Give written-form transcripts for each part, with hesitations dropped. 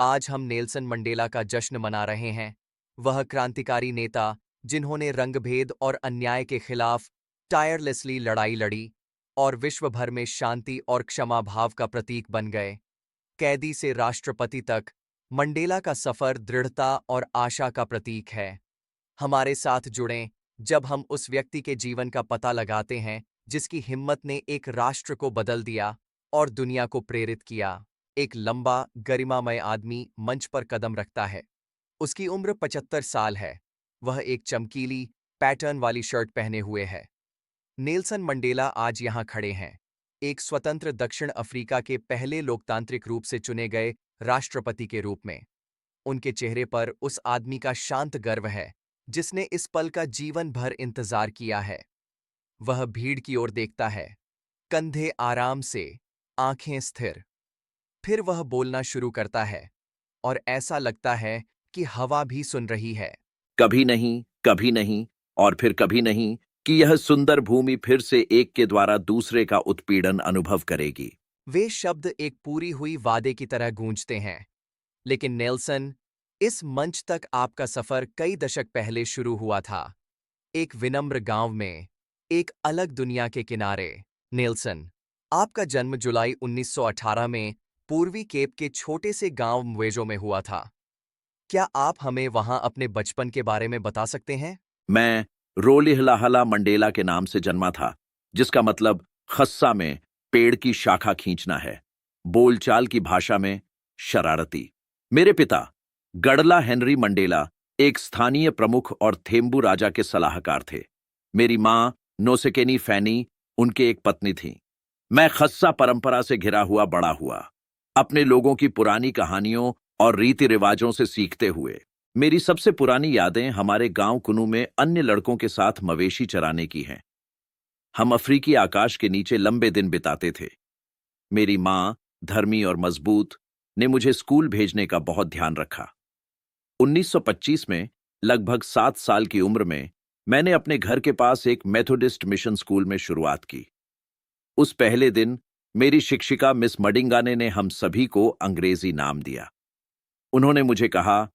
आज हम Nelson Mandela का जश्न मना रहे हैं। वह क्रांतिकारी नेता जिन्होंने रंगभेद और अन्याय के खिलाफ टायरलेसली लड़ाई लड़ी और विश्व भर में शांति और क्षमा भाव का प्रतीक बन गए। कैदी से राष्ट्रपति तक मंडेला का सफर दृढ़ता और आशा का प्रतीक है। हमारे साथ जुड़ें जब हम उस व्यक्ति के जीवन का पता लगाते हैं जिसकी हिम्मत ने एक राष्ट्र को बदल दिया और दुनिया को प्रेरित किया। एक लंबा, गरिमामय आदमी मंच पर कदम रखता है। उसकी उम्र 75 साल है। वह एक चमकीली, पैटर्न वाली शर्ट पहने हुए है। नेल्सन मंडेला आज यहाँ खड़े हैं, एक स्वतंत्र दक्षिण अफ्रीका के पहले लोकतांत्रिक रूप से चुने गए राष्ट्रपति के रूप में। उनके चेहरे पर उस आदमी का शांत गर्व है जिसने इस पल का जीवन भर इंतजार किया है। वह भीड़ की ओर देखता है, कंधे आराम से, आंखें स्थिर। फिर वह बोलना शुरू करता है और ऐसा लगता है कि हवा भी सुन रही है। कभी नहीं और फिर कभी नहीं कि यह सुंदर भूमि फिर से एक के द्वारा दूसरे का उत्पीड़न अनुभव करेगी। वे शब्द एक पूरी हुई वादे की तरह गूंजते हैं। लेकिन नेल्सन, इस मंच तक आपका सफर कई दशक पहले शुरू हुआ था। एक विनम्र गांव में, एक अलग दुनिया के किनारे। नेल्सन, आपका जन्म जुलाई 1918 में पूर्वी केप के छोटे से गांव म्वेजो में हुआ था। क्या आप हमें वहां अपने बचपन के बारे में बता सकते हैं? मैं रोलिहलाहला मंडेला के नाम से जन्मा था, जिसका मतलब खस्सा में पेड़ की शाखा खींचना है, बोलचाल की भाषा में शरारती। मेरे पिता गडला हेनरी मंडेला एक स्थानीय प्रमुख और थेम्बू राजा के सलाहकार थे। मेरी मां नोसेकेनी फैनी उनके एक पत्नी थी। मैं खस्सा परंपरा से घिरा हुआ बड़ा हुआ, अपने लोगों की पुरानी कहानियों और रीति रिवाजों से सीखते हुए। मेरी सबसे पुरानी यादें हमारे गांव कुनू में अन्य लड़कों के साथ मवेशी चराने की हैं। हम अफ्रीकी आकाश के नीचे लंबे दिन बिताते थे। मेरी मां, धर्मी और मजबूत, ने मुझे स्कूल भेजने का बहुत ध्यान रखा। 1925 में, लगभग 7 साल की उम्र में, मैंने अपने घर के पास एक मेथोडिस्ट मिशन स्कूल में शुरुआत की। उस पहले दिन मेरी शिक्षिका मिस मडिंगाने ने हम सभी को अंग्रेजी नाम दिया। उन्होंने मुझे कहा,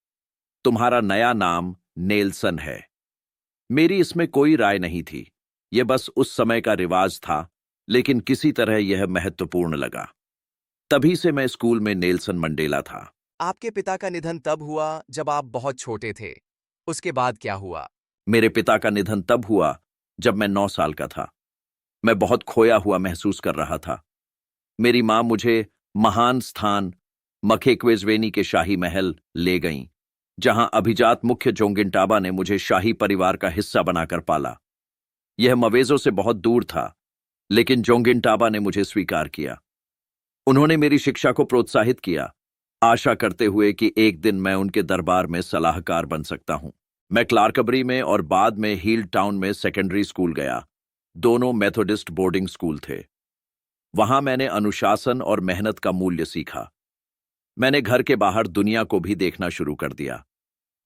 तुम्हारा नया नाम नेल्सन है। मेरी इसमें कोई राय नहीं थी, यह बस उस समय का रिवाज था, लेकिन किसी तरह यह महत्वपूर्ण लगा। तभी से मैं स्कूल में नेल्सन मंडेला था। आपके पिता का निधन तब हुआ जब आप बहुत छोटे थे। उसके बाद क्या हुआ? मेरे पिता का निधन तब हुआ जब मैं 9 साल का था। मैं बहुत खोया हुआ महसूस कर रहा था। मेरी मां मुझे महान स्थान मखेक्वेज़वेनी के शाही महल ले गईं, जहां अभिजात मुख्य जोंगिंटाबा ने मुझे शाही परिवार का हिस्सा बनाकर पाला। यह मवेजो से बहुत दूर था, लेकिन जोंगिंटाबा ने मुझे स्वीकार किया। उन्होंने मेरी शिक्षा को प्रोत्साहित किया, आशा करते हुए कि एक दिन मैं उनके दरबार में सलाहकार बन सकता हूं। मैं क्लार्कबरी में और बाद में हील टाउन में सेकेंडरी स्कूल गया। दोनों मेथोडिस्ट बोर्डिंग स्कूल थे। वहां मैंने अनुशासन और मेहनत का मूल्य सीखा। मैंने घर के बाहर दुनिया को भी देखना शुरू कर दिया।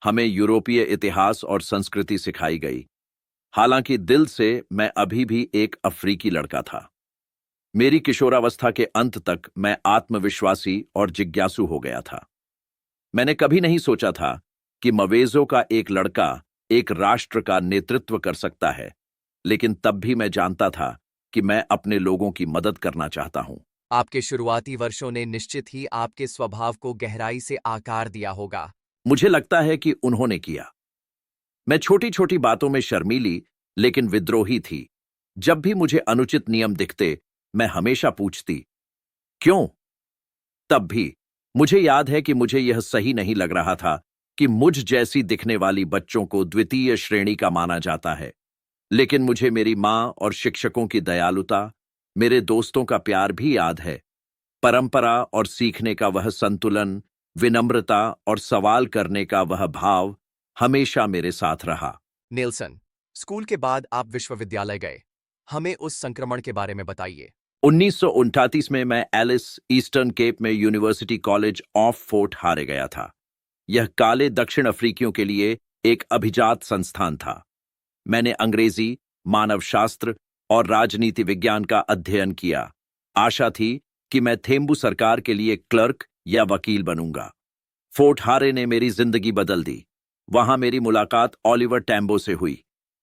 हमें यूरोपीय इतिहास और संस्कृति सिखाई गई। हालांकि दिल से मैं अभी भी एक अफ्रीकी लड़का था। मेरी किशोरावस्था के अंत तक मैं आत्मविश्वासी और जिज्ञासु हो गया था। मैंने कभी नहीं सोचा था कि मवेजो का एक लड़का एक राष्ट्र का नेतृत्व कर सकता है, लेकिन तब भी मैं जानता था कि मैं अपने लोगों की मदद करना चाहता हूं। आपके शुरुआती वर्षों ने निश्चित ही आपके स्वभाव को गहराई से आकार दिया होगा। मुझे लगता है कि उन्होंने किया। मैं छोटी छोटी बातों में शर्मीली लेकिन विद्रोही थी। जब भी मुझे अनुचित नियम दिखते, मैं हमेशा पूछती, क्यों? तब भी मुझे याद है कि मुझे यह सही नहीं लग रहा था कि मुझ जैसी दिखने वाली बच्चों को द्वितीय श्रेणी का माना जाता है। लेकिन मुझे मेरी मां और शिक्षकों की दयालुता, मेरे दोस्तों का प्यार भी याद है। परंपरा और सीखने का वह संतुलन, विनम्रता और सवाल करने का वह भाव हमेशा मेरे साथ रहा। नेल्सन, स्कूल के बाद आप विश्वविद्यालय गए। हमें उस संक्रमण के बारे में बताइए। 1939 में मैं एलिस ईस्टर्न केप में यूनिवर्सिटी कॉलेज ऑफ फोर्ट हारे गया था। यह काले दक्षिण अफ्रीकियों के लिए एक अभिजात संस्थान था। मैंने अंग्रेजी, मानवशास्त्र और राजनीति विज्ञान का अध्ययन किया। आशा थी कि मैं थेम्बू सरकार के लिए क्लर्क या वकील बनूंगा। फोर्ट हारे ने मेरी जिंदगी बदल दी। वहां मेरी मुलाकात ओलिवर टैम्बो से हुई।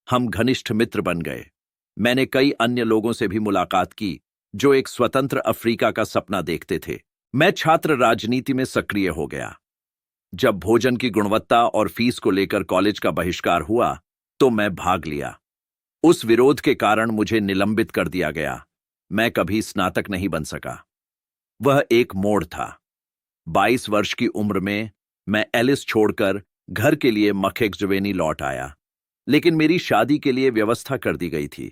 हम घनिष्ठ मित्र बन गए। मैंने कई अन्य लोगों से भी मुलाकात की जो एक स्वतंत्र अफ्रीका का सपना देखते थे। मैं छात्र राजनीति में सक्रिय हो गया। जब भोजन की गुणवत्ता और फीस को लेकर कॉलेज का बहिष्कार हुआ तो मैं भाग लिया। उस विरोध के कारण मुझे निलंबित कर दिया गया। मैं कभी स्नातक नहीं बन सका। वह एक मोड़ था। 22 वर्ष की उम्र में मैं एलिस छोड़कर घर के लिए मखेग्जवेनी लौट आया, लेकिन मेरी शादी के लिए व्यवस्था कर दी गई थी।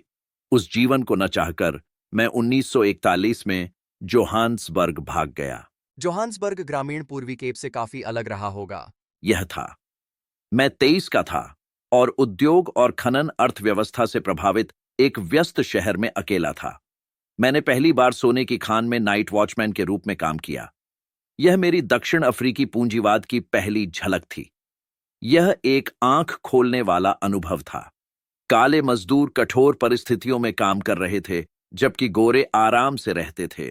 उस जीवन को न चाहकर मैं 1941 में जोहान्सबर्ग भाग गया। जोहान्सबर्ग ग्रामीण पूर्वी केप से काफी अलग रहा होगा। यह था। मैं 23 का था और उद्योग और खनन अर्थव्यवस्था से प्रभावित एक व्यस्त शहर में अकेला था। मैंने पहली बार सोने की खान में नाइट वॉचमैन के रूप में काम किया। यह मेरी दक्षिण अफ्रीकी पूंजीवाद की पहली झलक थी। यह एक आंख खोलने वाला अनुभव था। काले मजदूर कठोर परिस्थितियों में काम कर रहे थे, जबकि गोरे आराम से रहते थे।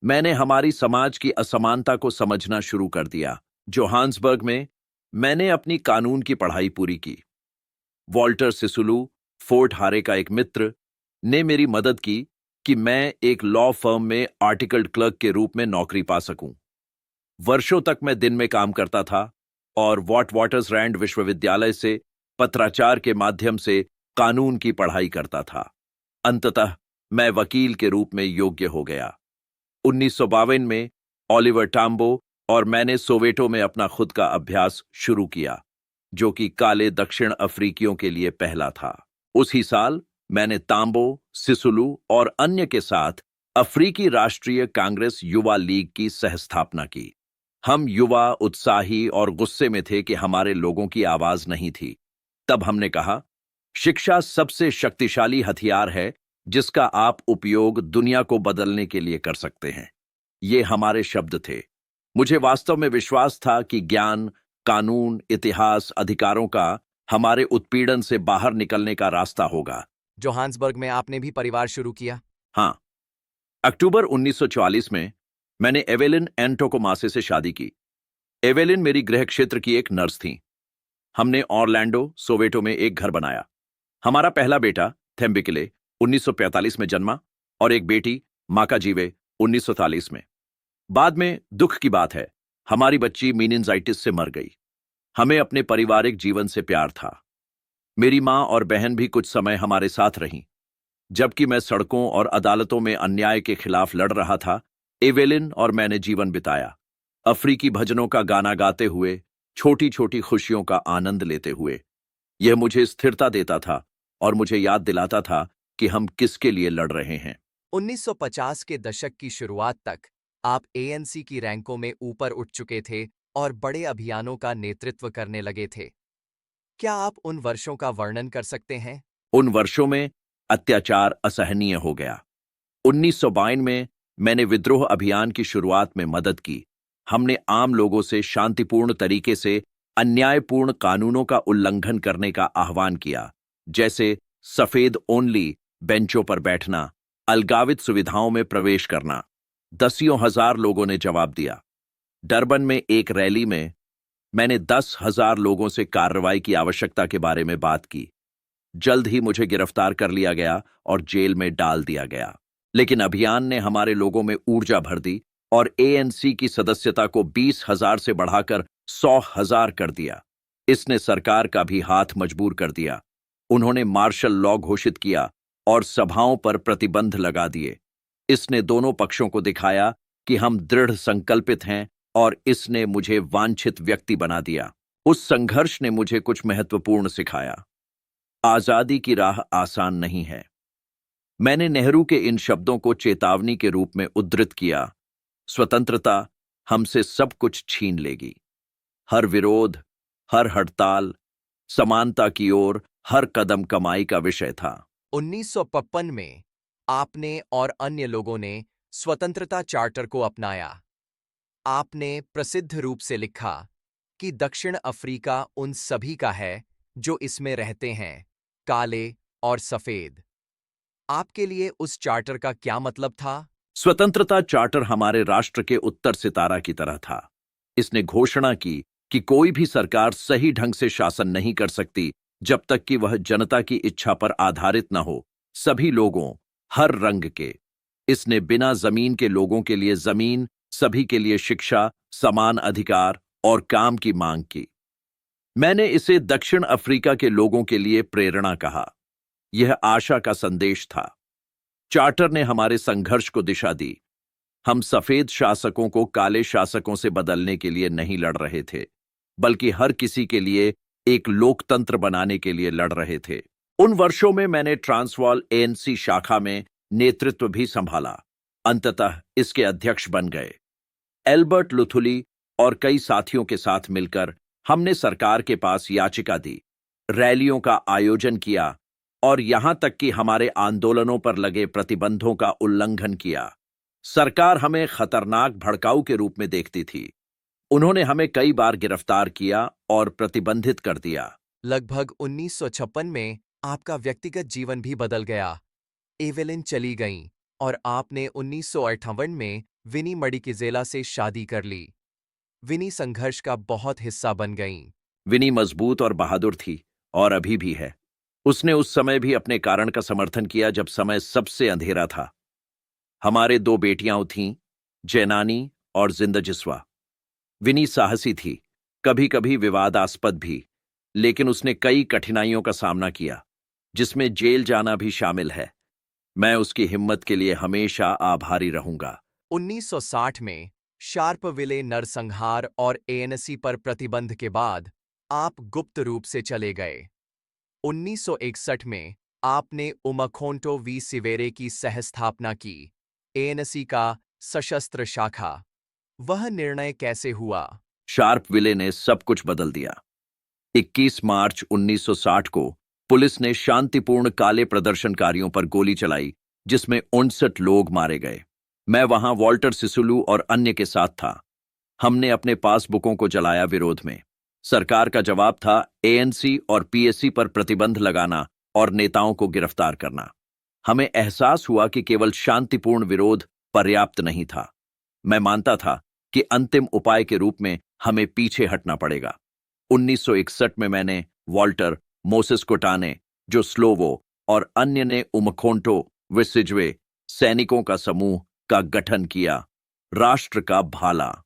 मैंने हमारी समाज की असमानता को समझना शुरू कर दिया। जोहान्सबर्ग में मैंने अपनी कानून की पढ़ाई पूरी की। वॉल्टर सिसुलू, फोर्ट हारे का एक मित्र, ने मेरी मदद की कि मैं एक लॉ फर्म में आर्टिकल क्लर्क के रूप में नौकरी पा सकूं। वर्षों तक मैं दिन में काम करता था और वॉटवाटर्सरैंड विश्वविद्यालय से पत्राचार के माध्यम से कानून की पढ़ाई करता था। अंततः मैं वकील के रूप में योग्य हो गया। 1952 में ओलिवर टाम्बो और मैंने सोवेटो में अपना खुद का अभ्यास शुरू किया, जो कि काले दक्षिण अफ्रीकियों के लिए पहला था। उसी साल मैंने तांबो, सिसुलू और अन्य के साथ अफ्रीकी राष्ट्रीय कांग्रेस युवा लीग की सहस्थापना की। हम युवा, उत्साही और गुस्से में थे कि हमारे लोगों की आवाज नहीं थी। तब हमने कहा, शिक्षा सबसे शक्तिशाली हथियार है जिसका आप उपयोग दुनिया को बदलने के लिए कर सकते हैं। ये हमारे शब्द थे। मुझे वास्तव में विश्वास था कि ज्ञान, कानून, इतिहास, अधिकारों का हमारे उत्पीड़न से बाहर निकलने का रास्ता होगा। जोहान्सबर्ग में आपने भी परिवार शुरू किया। हाँ, अक्टूबर 1944 में मैंने एवेलिन एंटोकोमासे से शादी की। एवेलिन मेरी गृह क्षेत्र की एक नर्स थी। हमने ऑरलैंडो, सोवेटो में एक घर बनाया। हमारा पहला बेटा थेम्बिकिले 1945 में जन्मा और एक बेटी माकाजीवे 1940 में। बाद में दुख की बात है, हमारी बच्ची मीनिंजाइटिस से मर गई। हमें अपने पारिवारिक जीवन से प्यार था। मेरी मां और बहन भी कुछ समय हमारे साथ रहीं। जबकि मैं सड़कों और अदालतों में अन्याय के खिलाफ लड़ रहा था, एवेलिन और मैंने जीवन बिताया, अफ्रीकी भजनों का गाना गाते हुए, छोटी छोटी खुशियों का आनंद लेते हुए। यह मुझे स्थिरता देता था और मुझे याद दिलाता था कि हम किसके लिए लड़ रहे हैं। 1950 के दशक की शुरुआत तक आप एएनसी की रैंकों में ऊपर उठ चुके थे और बड़े अभियानों का नेतृत्व करने लगे थे। क्या आप उन वर्षों का वर्णन कर सकते हैं? उन वर्षों में अत्याचार असहनीय हो गया। 1952 में मैंने विद्रोह अभियान की शुरुआत में मदद की। हमने आम लोगों से शांतिपूर्ण तरीके से अन्यायपूर्ण कानूनों का उल्लंघन करने का आह्वान किया, जैसे सफेद ओनली बेंचों पर बैठना, अलगावित सुविधाओं में प्रवेश करना। दसियों हजार लोगों ने जवाब दिया। डरबन में एक रैली में मैंने 10,000 लोगों से कार्रवाई की आवश्यकता के बारे में बात की। जल्द ही मुझे गिरफ्तार कर लिया गया और जेल में डाल दिया गया, लेकिन अभियान ने हमारे लोगों में ऊर्जा भर दी और एएनसी की सदस्यता को 20,000 से बढ़ाकर 100,000 कर दिया। इसने सरकार का भी हाथ मजबूर कर दिया। उन्होंने मार्शल लॉ घोषित किया और सभाओं पर प्रतिबंध लगा दिए। इसने दोनों पक्षों को दिखाया कि हम दृढ़ संकल्पित हैं और इसने मुझे वांछित व्यक्ति बना दिया। उस संघर्ष ने मुझे कुछ महत्वपूर्ण सिखाया। आजादी की राह आसान नहीं है। मैंने नेहरू के इन शब्दों को चेतावनी के रूप में उद्धृत किया, स्वतंत्रता हमसे सब कुछ छीन लेगी। हर विरोध, हर हड़ताल, समानता की ओर हर कदम कमाई का विषय था। 1955 में आपने और अन्य लोगों ने स्वतंत्रता चार्टर को अपनाया। आपने प्रसिद्ध रूप से लिखा कि दक्षिण अफ्रीका उन सभी का है जो इसमें रहते हैं, काले और सफेद। आपके लिए उस चार्टर का क्या मतलब था? स्वतंत्रता चार्टर हमारे राष्ट्र के उत्तर सितारा की तरह था। इसने घोषणा की कि कोई भी सरकार सही ढंग से शासन नहीं कर सकती जब तक कि वह जनता की इच्छा पर आधारित न हो, सभी लोगों, हर रंग के। इसने बिना जमीन के लोगों के लिए जमीन, सभी के लिए शिक्षा, समान अधिकार और काम की मांग की। मैंने इसे दक्षिण अफ्रीका के लोगों के लिए प्रेरणा कहा। यह आशा का संदेश था। चार्टर ने हमारे संघर्ष को दिशा दी। हम सफेद शासकों को काले शासकों से बदलने के लिए नहीं लड़ रहे थे, बल्कि हर किसी के लिए एक लोकतंत्र बनाने के लिए लड़ रहे थे। उन वर्षों में मैंने ट्रांसवाल एएनसी शाखा में नेतृत्व भी संभाला। अंततः इसके अध्यक्ष बन गए। एल्बर्ट लुथुली और कई साथियों के साथ मिलकर हमने सरकार के पास याचिका दी, रैलियों का आयोजन किया और यहां तक कि हमारे आंदोलनों पर लगे प्रतिबंधों का उल्लंघन किया। सरकार हमें खतरनाक भड़काऊ के रूप में देखती थी। उन्होंने हमें कई बार गिरफ्तार किया और प्रतिबंधित कर दिया। लगभग 1956 में आपका व्यक्तिगत जीवन भी बदल गया। एवेलिन चली गईं और आपने 1958 में विनी मडिकिजेला से शादी कर ली। विनी संघर्ष का बहुत हिस्सा बन गईं। विनी मजबूत और बहादुर थी और अभी भी है। उसने उस समय भी अपने कारण का समर्थन किया जब समय सबसे अंधेरा था। हमारे दो बेटियां थीं, जैनानी और जिंदजिस्वा। विनी साहसी थी, कभी कभी विवादास्पद भी, लेकिन उसने कई कठिनाइयों का सामना किया, जिसमें जेल जाना भी शामिल है। मैं उसकी हिम्मत के लिए हमेशा आभारी रहूंगा। 1960 में शार्पविले नरसंहार और एएनसी पर प्रतिबंध के बाद आप गुप्त रूप से चले गए। 1961 में आपने उमखोंटो वी सिवेरे की सहस्थापना की, एएनसी का सशस्त्र शाखा। वह निर्णय कैसे हुआ? शार्पविले ने सब कुछ बदल दिया। 21 मार्च 1960 को पुलिस ने शांतिपूर्ण काले प्रदर्शनकारियों पर गोली चलाई, जिसमें 59 लोग मारे गए। मैं वहां वॉल्टर सिसुलू और अन्य के साथ था। हमने अपने पासबुकों को जलाया विरोध में। सरकार का जवाब था एएनसी और पीएससी पर प्रतिबंध लगाना और नेताओं को गिरफ्तार करना। हमें एहसास हुआ कि केवल शांतिपूर्ण विरोध पर्याप्त नहीं था। मैं मानता था कि अंतिम उपाय के रूप में हमें पीछे हटना पड़ेगा। 1961 में मैंने वॉल्टर, मोसेस कोटाने, जो स्लोवो और अन्य ने उमखोंटो विसिजवे सैनिकों का समूह का गठन किया, राष्ट्र का भाला।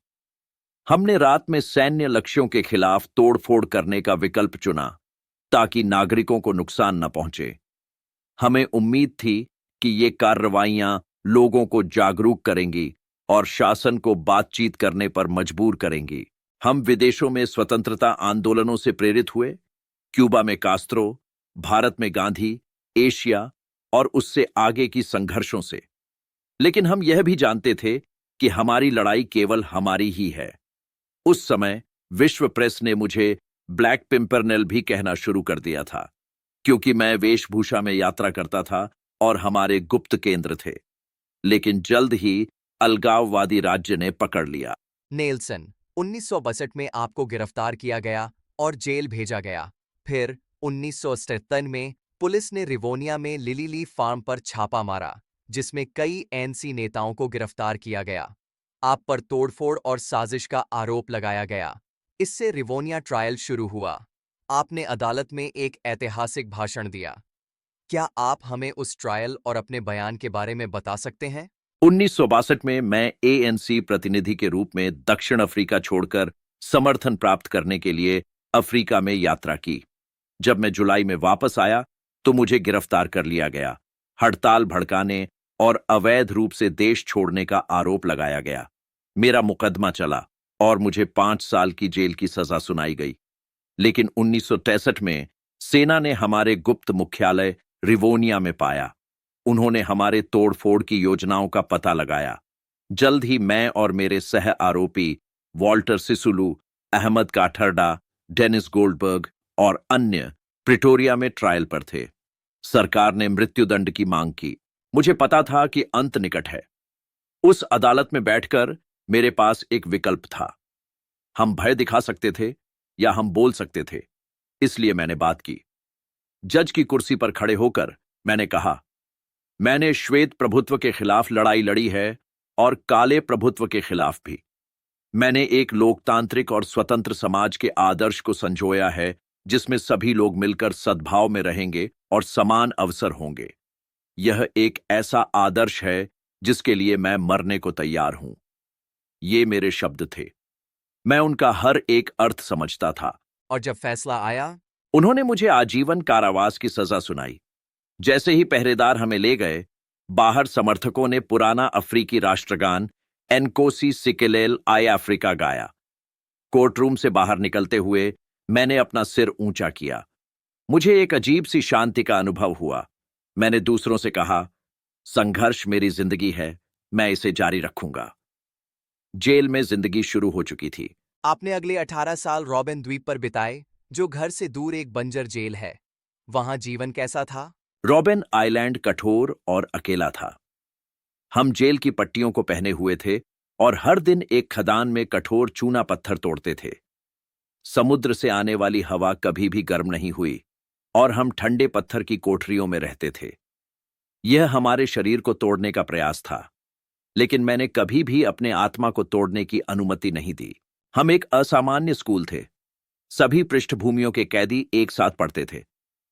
हमने रात में सैन्य लक्ष्यों के खिलाफ तोड़फोड़ करने का विकल्प चुना ताकि नागरिकों को नुकसान न पहुंचे। हमें उम्मीद थी कि ये कार्रवाइयां लोगों को जागरूक करेंगी और शासन को बातचीत करने पर मजबूर करेंगी। हम विदेशों में स्वतंत्रता आंदोलनों से प्रेरित हुए, क्यूबा में कास्त्रो, भारत में गांधी, एशिया और उससे आगे की संघर्षों से। लेकिन हम यह भी जानते थे कि हमारी लड़ाई केवल हमारी ही है। उस समय विश्व प्रेस ने मुझे ब्लैक पिंपरनेल भी कहना शुरू कर दिया था, क्योंकि मैं वेशभूषा में यात्रा करता था और हमारे गुप्त केंद्र थे। लेकिन जल्द ही अलगाववादी राज्य ने पकड़ लिया। नेल्सन, 1962 में आपको गिरफ्तार किया गया और जेल भेजा गया। फिर 1977 में पुलिस ने रिवोनिया में लिली लीफ फार्म पर छापा मारा, जिसमें कई एएनसी नेताओं को गिरफ्तार किया गया। आप पर तोड़फोड़ और साजिश का आरोप लगाया गया। इससे रिवोनिया ट्रायल शुरू हुआ। आपने अदालत में एक ऐतिहासिक भाषण दिया। क्या आप हमें उस ट्रायल और अपने बयान के बारे में बता सकते हैं? 1962 में मैं एएनसी प्रतिनिधि के रूप में दक्षिण अफ्रीका छोड़कर समर्थन प्राप्त करने के लिए अफ्रीका में यात्रा की। जब मैं जुलाई में वापस आया तो मुझे गिरफ्तार कर लिया गया, हड़ताल भड़काने और अवैध रूप से देश छोड़ने का आरोप लगाया गया। मेरा मुकदमा चला और मुझे 5 साल की जेल की सजा सुनाई गई। लेकिन 1963 में सेना ने हमारे गुप्त मुख्यालय रिवोनिया में पाया। उन्होंने हमारे तोड़फोड़ की योजनाओं का पता लगाया। जल्द ही मैं और मेरे सह आरोपी वॉल्टर सिसुलू, अहमद काठरडा, डेनिस गोल्डबर्ग और अन्य प्रिटोरिया में ट्रायल पर थे। सरकार ने मृत्युदंड की मांग की। मुझे पता था कि अंत निकट है। उस अदालत में बैठकर मेरे पास एक विकल्प था। हम भय दिखा सकते थे या हम बोल सकते थे। इसलिए मैंने बात की। जज की कुर्सी पर खड़े होकर मैंने कहा, मैंने श्वेत प्रभुत्व के खिलाफ लड़ाई लड़ी है और काले प्रभुत्व के खिलाफ भी। मैंने एक लोकतांत्रिक और स्वतंत्र समाज के आदर्श को संजोया है, जिसमें सभी लोग मिलकर सद्भाव में रहेंगे और समान अवसर होंगे। यह एक ऐसा आदर्श है जिसके लिए मैं मरने को तैयार हूं। ये मेरे शब्द थे। मैं उनका हर एक अर्थ समझता था। और जब फैसला आया? उन्होंने मुझे आजीवन कारावास की सजा सुनाई। जैसे ही पहरेदार हमें ले गए, बाहर समर्थकों ने पुराना अफ्रीकी राष्ट्रगान एनकोसी सिकेलेल आई अफ्रीका गाया। कोर्टरूम से बाहर निकलते हुए मैंने अपना सिर ऊंचा किया। मुझे एक अजीब सी शांति का अनुभव हुआ। मैंने दूसरों से कहा, संघर्ष मेरी जिंदगी है, मैं इसे जारी रखूंगा। जेल में जिंदगी शुरू हो चुकी थी। आपने अगले 18 साल रॉबिन द्वीप पर बिताए, जो घर से दूर एक बंजर जेल है। वहां जीवन कैसा था? रॉबिन आइलैंड कठोर और अकेला था। हम जेल की पट्टियों को पहने हुए थे और हर दिन एक खदान में कठोर चूना पत्थर तोड़ते थे। समुद्र से आने वाली हवा कभी भी गर्म नहीं हुई और हम ठंडे पत्थर की कोठरियों में रहते थे। यह हमारे शरीर को तोड़ने का प्रयास था, लेकिन मैंने कभी भी अपने आत्मा को तोड़ने की अनुमति नहीं दी। हम एक असामान्य स्कूल थे। सभी पृष्ठभूमियों के कैदी एक साथ पढ़ते थे।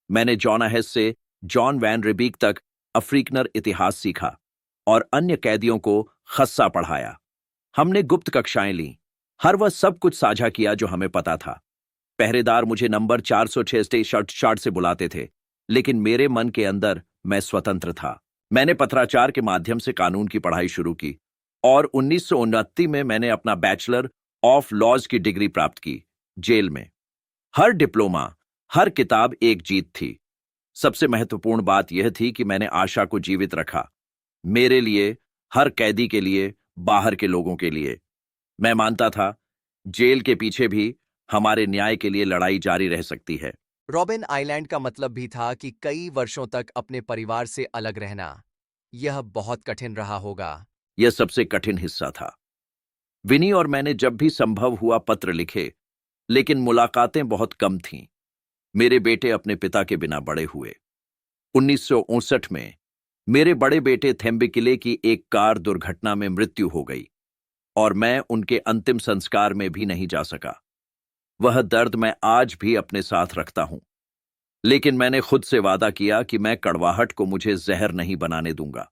मैंने जॉन हेस से जॉन वैन रिबीक तक अफ्रीकनर इतिहास सीखा और अन्य कैदियों को खस्सा पढ़ाया। हमने गुप्त कक्षाएं लीं। हर वह सब कुछ साझा किया जो हमें पता था। पहरेदार मुझे नंबर 406 शर्ट से बुलाते थे, लेकिन मेरे मन के अंदर मैं स्वतंत्र था। मैंने पत्राचार के माध्यम से कानून की पढ़ाई शुरू की और 1929 में मैंने अपना बैचलर ऑफ लॉज की डिग्री प्राप्त की, जेल में। हर डिप्लोमा, हर किताब एक जीत थी। सबसे महत्वपूर्ण बात यह थी कि मैंने आशा को जीवित रखा, मेरे लिए, हर कैदी के लिए, बाहर के लोगों के लिए। मैं मानता था, जेल के पीछे भी हमारे न्याय के लिए लड़ाई जारी रह सकती है। रॉबिन आइलैंड का मतलब भी था कि कई वर्षों तक अपने परिवार से अलग रहना। यह बहुत कठिन रहा होगा। यह सबसे कठिन हिस्सा था। विनी और मैंने जब भी संभव हुआ पत्र लिखे, लेकिन मुलाकातें बहुत कम थीं। मेरे बेटे अपने पिता के बिना बड़े हुए। 1959 में मेरे बड़े बेटे थेम्बिकिले की एक कार दुर्घटना में मृत्यु हो गई और मैं उनके अंतिम संस्कार में भी नहीं जा सका। वह दर्द मैं आज भी अपने साथ रखता हूं, लेकिन मैंने खुद से वादा किया कि मैं कड़वाहट को मुझे जहर नहीं बनाने दूंगा।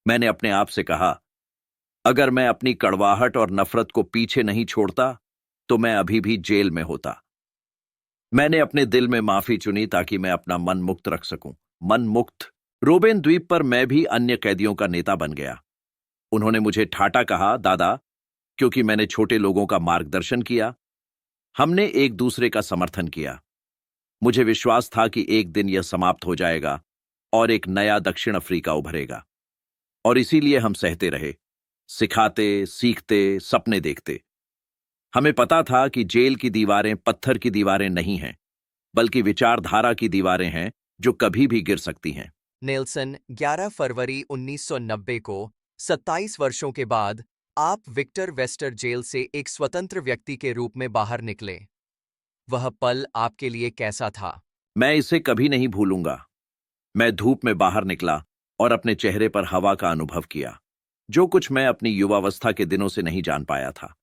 मैंने अपने आप से कहा, अगर मैं अपनी कड़वाहट और नफरत को पीछे नहीं छोड़ता तो मैं अभी भी जेल में होता। मैंने अपने दिल में माफी चुनी ताकि मैं अपना मन मुक्त रख सकूं। मन मुक्त। रोबेन द्वीप पर मैं भी अन्य कैदियों का नेता बन गया। उन्होंने मुझे ठाटा कहा, दादा, क्योंकि मैंने छोटे लोगों का मार्गदर्शन किया। हमने एक दूसरे का समर्थन किया। मुझे विश्वास था कि एक दिन यह समाप्त हो जाएगा और एक नया दक्षिण अफ्रीका उभरेगा। और इसीलिए हम सहते रहे, सिखाते, सीखते, सपने देखते। हमें पता था कि जेल की दीवारें पत्थर की दीवारें नहीं हैं, बल्कि विचारधारा की दीवारें हैं जो कभी भी गिर सकती हैं। नेल्सन, 11 फरवरी 1990 को 27 वर्षों के बाद आप विक्टर वेस्टर जेल से एक स्वतंत्र व्यक्ति के रूप में बाहर निकले। वह पल आपके लिए कैसा था? मैं इसे कभी नहीं भूलूंगा। मैं धूप में बाहर निकला और अपने चेहरे पर हवा का अनुभव किया, जो कुछ मैं अपनी युवावस्था के दिनों से नहीं जान पाया था।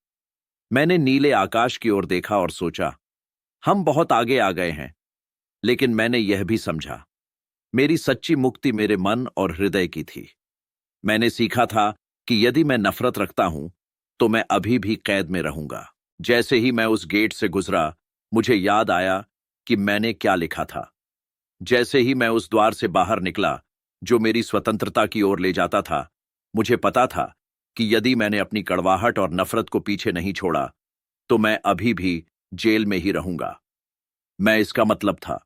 मैंने नीले आकाश की ओर देखा और सोचा, हम बहुत आगे आ गए हैं। लेकिन मैंने यह भी समझा, मेरी सच्ची मुक्ति मेरे मन और हृदय की थी। मैंने सीखा था कि यदि मैं नफरत रखता हूं, तो मैं अभी भी कैद में रहूंगा। जैसे ही मैं उस गेट से गुजरा, मुझे याद आया कि मैंने क्या लिखा था। जैसे ही मैं उस द्वार से बाहर निकला, जो मेरी स्वतंत्रता की ओर ले जाता था, मुझे पता था कि यदि मैंने अपनी कड़वाहट और नफरत को पीछे नहीं छोड़ा, तो मैं अभी भी जेल में ही रहूंगा। मैं इसका मतलब था,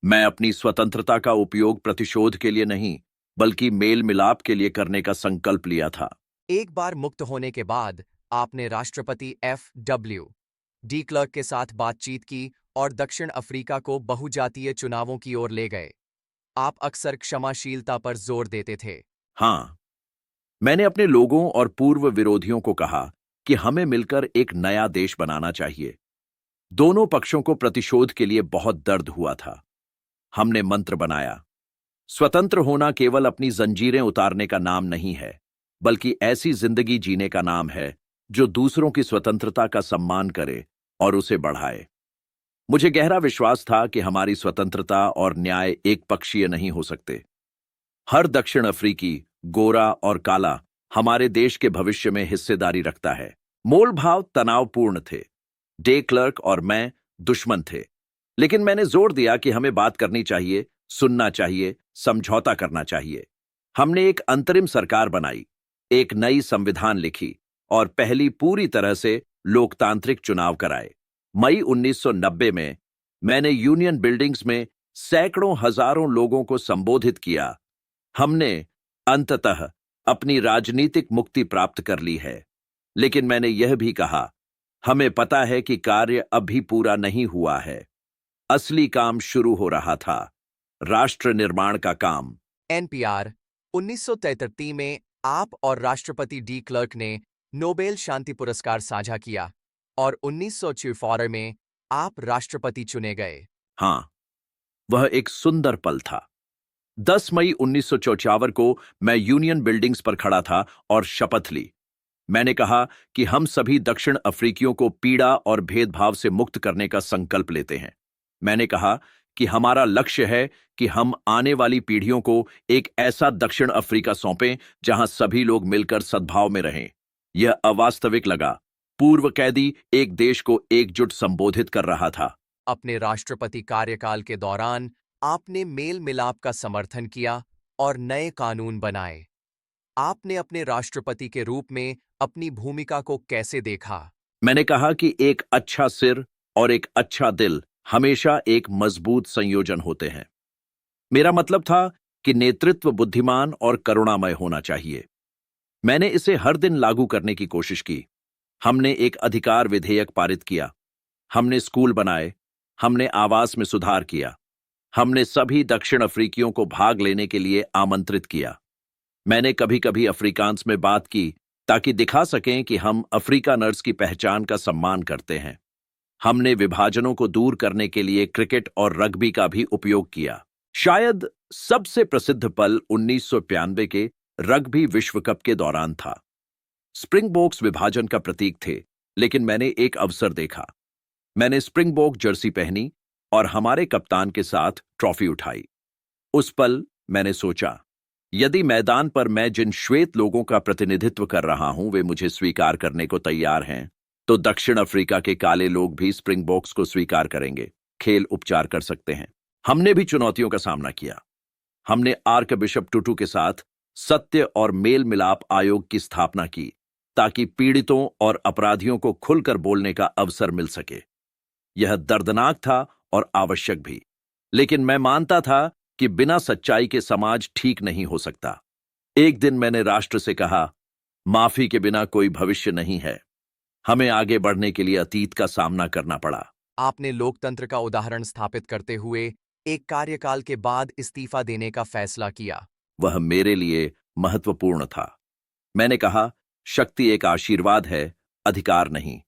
मैं अपनी स्वतंत्रता का उपयोग प्रतिशोध के लिए नहीं, बल्कि मेल मिलाप के लिए करने का संकल्प लिया था। एक बार मुक्त होने के बाद आपने राष्ट्रपति F.W. क्लर्क के साथ बातचीत की और दक्षिण अफ्रीका को बहुजातीय चुनावों की ओर ले गए। आप अक्सर क्षमाशीलता पर जोर देते थे। हाँ, मैंने अपने लोगों और पूर्व विरोधियों को कहा कि हमें मिलकर एक नया देश बनाना चाहिए। दोनों पक्षों को प्रतिशोध के लिए बहुत दर्द हुआ था। हमने मंत्र बनाया, स्वतंत्र होना केवल अपनी जंजीरें उतारने का नाम नहीं है, बल्कि ऐसी जिंदगी जीने का नाम है जो दूसरों की स्वतंत्रता का सम्मान करे और उसे बढ़ाए। मुझे गहरा विश्वास था कि हमारी स्वतंत्रता और न्याय एक पक्षीय नहीं हो सकते। हर दक्षिण अफ्रीकी, गोरा और काला हमारे देश के भविष्य में हिस्सेदारी रखता है। मोल भाव तनावपूर्ण थे। डे क्लर्क और मैं दुश्मन थे, लेकिन मैंने जोर दिया कि हमें बात करनी चाहिए, सुनना चाहिए, समझौता करना चाहिए। हमने एक अंतरिम सरकार बनाई, एक नई संविधान लिखी और पहली पूरी तरह से लोकतांत्रिक चुनाव कराए। मई 1990 में मैंने यूनियन बिल्डिंग्स में सैकड़ों हजारों लोगों को संबोधित किया। हमने अंततः अपनी राजनीतिक मुक्ति प्राप्त कर ली है, लेकिन मैंने यह भी कहा, हमें पता है कि कार्य अभी पूरा नहीं हुआ है। असली काम शुरू हो रहा था, राष्ट्र निर्माण का काम। एनपीआर 1933 में आप और राष्ट्रपति डी क्लर्क ने नोबेल शांति पुरस्कार साझा किया और 1944 में आप राष्ट्रपति चुने गए। हां, वह एक सुंदर पल था। 10 मई 1944 को मैं यूनियन बिल्डिंग्स पर खड़ा था और शपथ ली। मैंने कहा कि हम सभी दक्षिण अफ्रीकियों को पीड़ा और भेदभाव से मुक्त करने का संकल्प लेते हैं। मैंने कहा कि हमारा लक्ष्य है कि हम आने वाली पीढ़ियों को एक ऐसा दक्षिण अफ्रीका सौंपें जहां सभी लोग मिलकर सद्भाव में रहें। यह अवास्तविक लगा। पूर्व कैदी एक देश को एकजुट संबोधित कर रहा था। अपने राष्ट्रपति कार्यकाल के दौरान आपने मेल मिलाप का समर्थन किया और नए कानून बनाए। आपने अपने राष्ट्रपति के रूप में अपनी भूमिका को कैसे देखा? मैंने कहा कि एक अच्छा सिर और एक अच्छा दिल हमेशा एक मजबूत संयोजन होते हैं। मेरा मतलब था कि नेतृत्व बुद्धिमान और करुणामय होना चाहिए। मैंने इसे हर दिन लागू करने की कोशिश की। हमने एक अधिकार विधेयक पारित किया, हमने स्कूल बनाए, हमने आवास में सुधार किया, हमने सभी दक्षिण अफ्रीकियों को भाग लेने के लिए आमंत्रित किया। मैंने कभी कभी अफ्रीकांस में बात की ताकि दिखा सकें कि हम अफ्रीकानर्स की पहचान का सम्मान करते हैं। हमने विभाजनों को दूर करने के लिए क्रिकेट और रग्बी का भी उपयोग किया। शायद सबसे प्रसिद्ध पल 1992 के रग्बी विश्व कप के दौरान था। स्प्रिंगबोक्स विभाजन का प्रतीक थे, लेकिन मैंने एक अवसर देखा। मैंने स्प्रिंगबोक जर्सी पहनी और हमारे कप्तान के साथ ट्रॉफी उठाई। उस पल मैंने सोचा, यदि मैदान पर मैं जिन श्वेत लोगों का प्रतिनिधित्व कर रहा हूं वे मुझे स्वीकार करने को तैयार हैं, तो दक्षिण अफ्रीका के काले लोग भी स्प्रिंगबोक्स को स्वीकार करेंगे। खेल उपचार कर सकते हैं। हमने भी चुनौतियों का सामना किया। हमने आर्क बिशप टुटू के साथ सत्य और मेल मिलाप आयोग की स्थापना की ताकि पीड़ितों और अपराधियों को खुलकर बोलने का अवसर मिल सके। यह दर्दनाक था और आवश्यक भी, लेकिन मैं मानता था कि बिना सच्चाई के समाज ठीक नहीं हो सकता। एक दिन मैंने राष्ट्र से कहा, माफी के बिना कोई भविष्य नहीं है। हमें आगे बढ़ने के लिए अतीत का सामना करना पड़ा। आपने लोकतंत्र का उदाहरण स्थापित करते हुए एक कार्यकाल के बाद इस्तीफा देने का फैसला किया। वह मेरे लिए महत्वपूर्ण था। मैंने कहा, शक्ति एक आशीर्वाद है, अधिकार नहीं।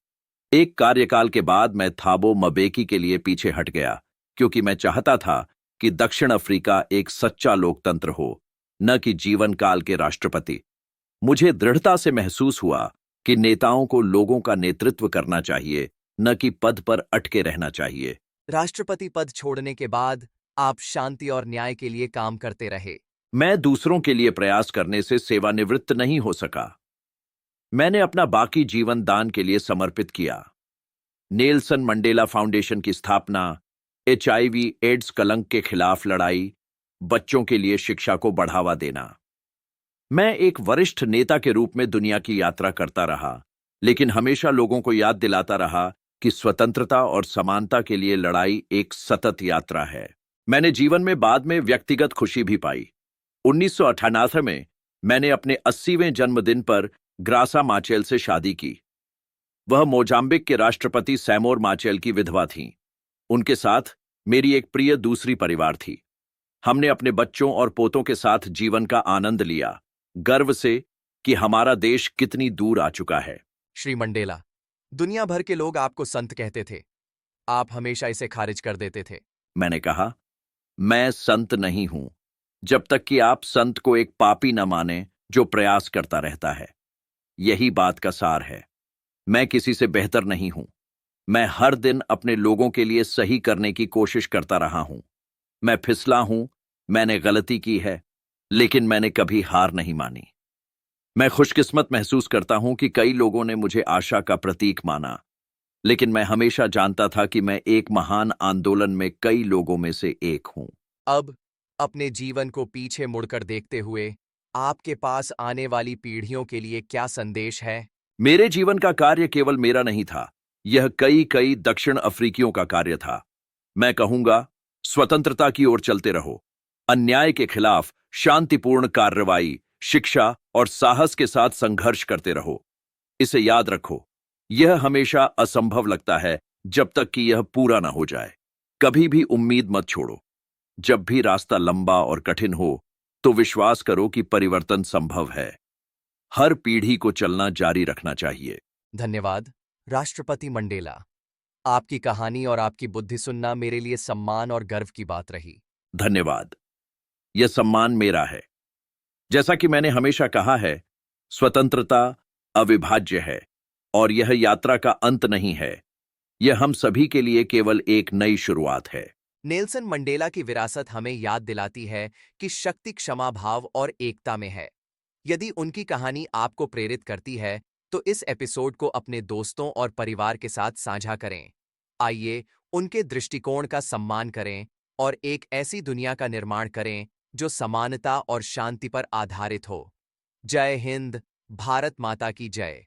एक कार्यकाल के बाद मैं थाबो मबेकी के लिए पीछे हट गया, क्योंकि मैं चाहता था कि दक्षिण अफ्रीका एक सच्चा लोकतंत्र हो, न कि जीवन काल के राष्ट्रपति। मुझे दृढ़ता से महसूस हुआ कि नेताओं को लोगों का नेतृत्व करना चाहिए, न कि पद पर अटके रहना चाहिए। राष्ट्रपति पद छोड़ने के बाद आप शांति और न्याय के लिए काम करते रहे। मैं दूसरों के लिए प्रयास करने से सेवानिवृत्त नहीं हो सका। मैंने अपना बाकी जीवन दान के लिए समर्पित किया। नेल्सन मंडेला फाउंडेशन की स्थापना, एचआईवी एड्स कलंक के खिलाफ लड़ाई, बच्चों के लिए शिक्षा को बढ़ावा देना। मैं एक वरिष्ठ नेता के रूप में दुनिया की यात्रा करता रहा, लेकिन हमेशा लोगों को याद दिलाता रहा कि स्वतंत्रता और समानता के लिए लड़ाई एक सतत यात्रा है। मैंने जीवन में बाद में व्यक्तिगत खुशी भी पाई। 1998 में मैंने अपने 80वें जन्मदिन पर ग्रासा माचेल से शादी की। वह मोजाम्बिक के राष्ट्रपति सैमोर माचेल की विधवा थीं। उनके साथ मेरी एक प्रिय दूसरी परिवार थी। हमने अपने बच्चों और पोतों के साथ जीवन का आनंद लिया, गर्व से कि हमारा देश कितनी दूर आ चुका है। श्री मंडेला, दुनिया भर के लोग आपको संत कहते थे। आप हमेशा इसे खारिज कर देते थे। मैंने कहा, मैं संत नहीं हूं जब तक कि आप संत को एक पापी न माने जो प्रयास करता रहता है। यही बात का सार है। मैं किसी से बेहतर नहीं हूं। मैं हर दिन अपने लोगों के लिए सही करने की कोशिश करता रहा हूं। मैं फिसला हूं, मैंने गलती की है, लेकिन मैंने कभी हार नहीं मानी। मैं खुशकिस्मत महसूस करता हूं कि कई लोगों ने मुझे आशा का प्रतीक माना, लेकिन मैं हमेशा जानता था कि मैं एक महान आंदोलन में कई लोगों में से एक हूं। अब अपने जीवन को पीछे मुड़कर देखते हुए आपके पास आने वाली पीढ़ियों के लिए क्या संदेश है? मेरे जीवन का कार्य केवल मेरा नहीं था, यह कई कई दक्षिण अफ्रीकियों का कार्य था। मैं कहूंगा, स्वतंत्रता की ओर चलते रहो। अन्याय के खिलाफ शांतिपूर्ण कार्रवाई, शिक्षा और साहस के साथ संघर्ष करते रहो। इसे याद रखो, यह हमेशा असंभव लगता है जब तक कि यह पूरा ना हो जाए। कभी भी उम्मीद मत छोड़ो। जब भी रास्ता लंबा और कठिन हो, तो विश्वास करो कि परिवर्तन संभव है। हर पीढ़ी को चलना जारी रखना चाहिए। धन्यवाद, राष्ट्रपति मंडेला। आपकी कहानी और आपकी बुद्धि सुनना मेरे लिए सम्मान और गर्व की बात रही। धन्यवाद। यह सम्मान मेरा है। जैसा कि मैंने हमेशा कहा है, स्वतंत्रता अविभाज्य है और यह यात्रा का अंत नहीं है। यह हम सभी के लिए केवल एक नई शुरुआत है। नेल्सन मंडेला की विरासत हमें याद दिलाती है कि शक्ति क्षमा भाव और एकता में है। यदि उनकी कहानी आपको प्रेरित करती है, तो इस एपिसोड को अपने दोस्तों और परिवार के साथ साझा करें। आइए, उनके दृष्टिकोण का सम्मान करें और एक ऐसी दुनिया का निर्माण करें जो समानता और शांति पर आधारित हो। जय हिंद, भारत माता की जय।